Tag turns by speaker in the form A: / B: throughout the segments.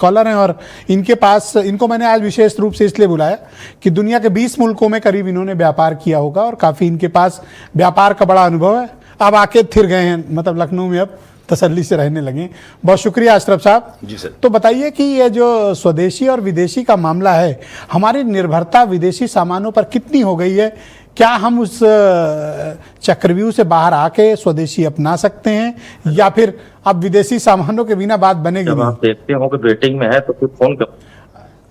A: Collar हैं और इनको मैंने आज विशेष रूप से इसलिए बुलाया कि दुनिया के 20 मुल्कों में करीब इन्होंने व्यापार किया होगा और काफ़ी इनके पास व्यापार का बड़ा अनुभव है। अब आके फिर गए हैं, मतलब लखनऊ में अब तसल्ली से रहने लगे। बहुत शुक्रिया अशरफ साहब।
B: जी सर।
A: तो बताइए कि ये जो स्वदेशी और विदेशी का मामला है, हमारी निर्भरता विदेशी सामानों पर कितनी हो गई है? क्या हम उस चक्रव्यूह से बाहर आके स्वदेशी अपना सकते हैं या फिर अब विदेशी सामानों के बिना बात बनेगी?
C: जब आप देखते हो कि वेटिंग में है तो फिर फोन कर।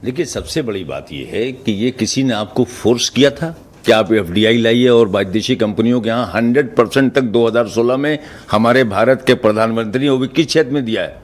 B: देखिए, सबसे बड़ी बात यह है कि ये किसी ने आपको फोर्स किया था कि आप एफडीआई लाइए और विदेशी कंपनियों के यहाँ 100% तक 2016 में हमारे भारत के प्रधानमंत्री ने वो भी किस क्षेत्र में दिया है,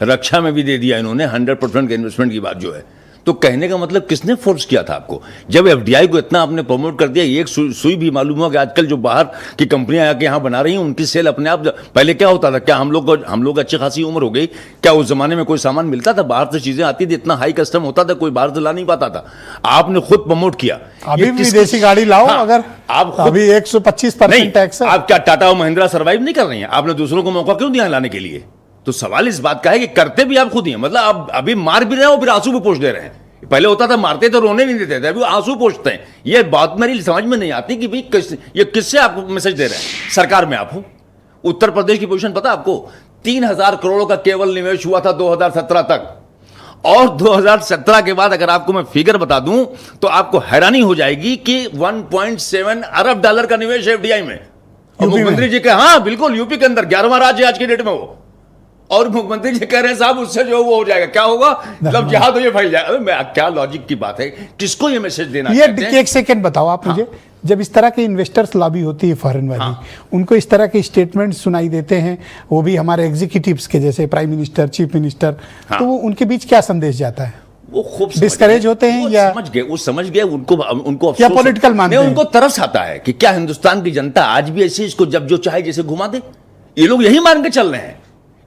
B: रक्षा में भी दे दिया इन्होंने 100% के इन्वेस्टमेंट की बात जो है। तो कहने का मतलब किसने फोर्स किया था आपको? जब एफडीआई को इतना आपने प्रमोट कर दिया, एक सुई भी मालूम हुआ कि आजकल जो बाहर की कंपनियां आके यहाँ बना रही हैं उनकी सेल अपने आप। पहले क्या होता था, क्या हम लोग अच्छी खासी उम्र हो गई, क्या उस जमाने में कोई सामान मिलता था? बाहर से चीजें आती थी, इतना हाई कस्टम होता था, कोई बाहर से ला नहीं पाता था। आपने खुद प्रमोट किया।
A: अभी विदेशी गाड़ी लाओ,
B: हाँ,
A: अगर
B: आप
A: अभी 125% टैक्स है।
B: आप क्या टाटा और महिंद्रा सर्वाइव नहीं कर रही हैं? आपने दूसरों को मौका क्यों दिया लाने के लिए? तो सवाल इस बात का है कि करते भी आप खुद ही हैं। मतलब आप अभी मार भी रहे हैं और फिर आंसू भी पोंछ दे रहे हैं। पहले होता था मारते तो रोने नहीं देते थे, अभी आंसू पोंछते हैं। ये बात मेरी समझ में नहीं आती कि भाई ये किससे आप मैसेज दे रहे हैं? सरकार में आप हो। उत्तर प्रदेश की पोजीशन पता आपको? 3000 करोड़ का केवल निवेश हुआ था 2017 तक, और 2017 के बाद अगर आपको मैं फिगर बता दूं तो आपको हैरानी हो जाएगी कि 1.7 अरब डॉलर का निवेश है एफडीआई में। और मुख्यमंत्री जी के, हाँ बिल्कुल, यूपी के अंदर 11वां राज्य आज की डेट में वो। और मुख्यमंत्री जी कह रहे हैं साहब उससे जो वो हो जाएगा, क्या होगा? मतलब जहां तो ये फैल जाएगा। क्या लॉजिक की बात है? किसको ये मैसेज देना?
A: ये एक सेकंड बताओ आप मुझे, जब इस तरह की इन्वेस्टर्स लॉबी होती है फॉरेन वाली, उनको इस तरह के स्टेटमेंट सुनाई देते हैं, वो भी हमारे एग्जीक्यूटिव्स के जैसे प्राइम मिनिस्टर, चीफ मिनिस्टर, तो वो उनके बीच क्या संदेश जाता है?
B: वो खूब
A: डिस्करेज होते हैं या
B: समझ गए उनको
A: या पॉलिटिकल मानते हैं?
B: उनको तरस आता है कि क्या हिंदुस्तान की जनता आज भी ऐसे इसको जब जो चाहे जैसे घुमा दे? ये लोग यही मान के चल रहे हैं।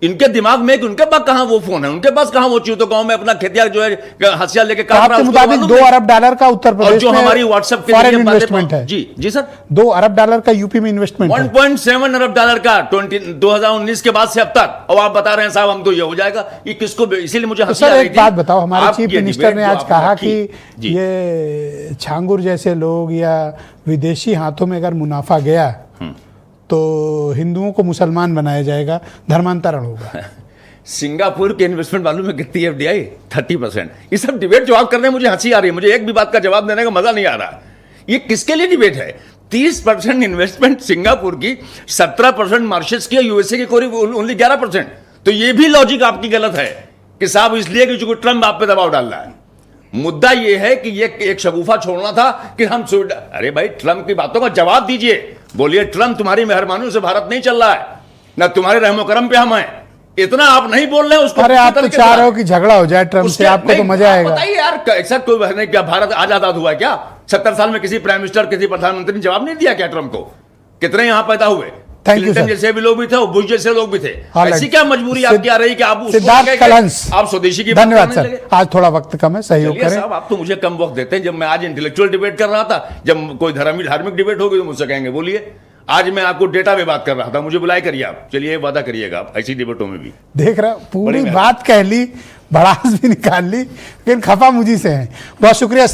B: इनके दिमाग में कि उनके पास कहां वो फोन है, उनके पास कहां वो चूतो गांव में अपना खेतिया जो है हथियार लेके काट रहा है।
A: मुताबिक 2 अरब डॉलर का उत्तर प्रदेश
B: जो हमारी व्हाट्सएप के
A: फॉरेन इन्वेस्टमेंट है।
B: जी सर,
A: 2 अरब डॉलर का यूपी में इन्वेस्टमेंट
B: 1.7 अरब डॉलर का 2019 के बाद से अब तक। और आप बता रहे हैं साहब हम तो ये हो जाएगा, ये किसको? इसीलिए मुझे हंसी आ रही थी।
A: एक बात बताओ, हमारे चीफ मिनिस्टर ने आज कहा कि ये छांगुर जैसे लोग या विदेशी हाथों में अगर मुनाफा गया तो हिंदुओं को मुसलमान बनाया जाएगा, धर्मांतरण होगा।
B: सिंगापुर के इन्वेस्टमेंट मालूम है कितनी एफडीआई? 30%। ये सब डिबेट जवाब करने में मुझे हंसी आ रही है, मुझे एक भी बात का जवाब देने का मजा नहीं आ रहा। ये किसके लिए डिबेट है? 30% इन्वेस्टमेंट सिंगापुर की, 17% मॉरिशस की, यूएसए की कोई ओनली 11%। तो ये भी लॉजिक आपकी गलत है कि साहब इसलिए कि चूंकि ट्रंप आप पे दबाव डाल रहा है। मुद्दा ये है कि ये एक शगुफा छोड़ना था कि हम अरे भाई ट्रंप की बातों का जवाब दीजिए। बोलिए ट्रंप तुम्हारी मेहरबानी से भारत नहीं चल रहा है, ना तुम्हारे रहमो करम पे हम हैं। इतना आप नहीं बोल रहे हैं उसको।
A: अरे आप तो चाह रहे हो कि झगड़ा हो जाए ट्रंप से, आपको तो मजा आएगा।
B: बताइए यार, ऐसा कोई नहीं, क्या भारत आजाद हुआ है क्या? 70 साल में किसी प्राइम मिनिस्टर, किसी प्रधानमंत्री ने जवाब नहीं दिया क्या ट्रंप को? कितने यहां पैदा हुए? क्लिंटन जैसे भी लोग भी थे, बुश जैसे लोग भी थे। ऐसी क्या मजबूरी आपकी आ रही कि आप आप स्वदेशी की?
A: धन्यवाद सर, आज थोड़ा वक्त कम है, सहयोग करें।
B: साहब आप तो मुझे कम वक्त देते हैं। जब मैं आज इंटेलेक्चुअल डिबेट कर रहा था, जब कोई धार्मिक डिबेट होगी तो मुझसे कहेंगे बोलिए। आज मैं आपको डेटा पे बात कर रहा था, मुझे बुलाए करिए आप। चलिए वादा करिएगा आप ऐसी डिबेटों में भी।
A: देख रहा पूरी बात कह ली, भड़ास भी निकाल ली, लेकिन खफा मुझी से है। बहुत शुक्रिया।